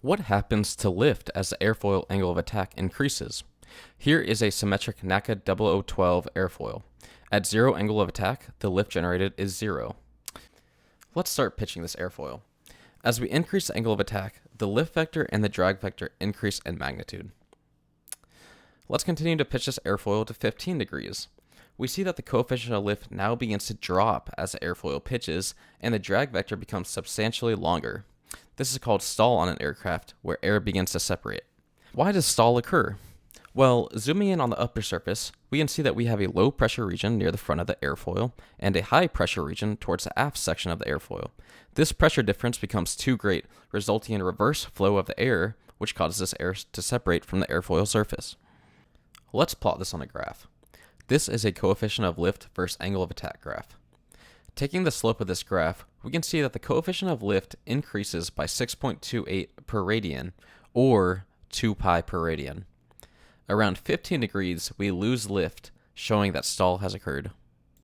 What happens to lift as the airfoil angle of attack increases? Here is a symmetric NACA 0012 airfoil. At zero angle of attack, the lift generated is 0. Let's start pitching this airfoil. As we increase the angle of attack, the lift vector and the drag vector increase in magnitude. Let's continue to pitch this airfoil to 15 degrees. We see that the coefficient of lift now begins to drop as the airfoil pitches, and the drag vector becomes substantially longer. This is called stall on an aircraft, where air begins to separate. Why does stall occur? Well, zooming in on the upper surface, we can see that we have a low pressure region near the front of the airfoil and a high pressure region towards the aft section of the airfoil. This pressure difference becomes too great, resulting in a reverse flow of the air, which causes this air to separate from the airfoil surface. Let's plot this on a graph. This is a coefficient of lift versus angle of attack graph. Taking the slope of this graph, we can see that the coefficient of lift increases by 6.28 per radian, or 2 pi per radian. Around 15 degrees, we lose lift, showing that stall has occurred.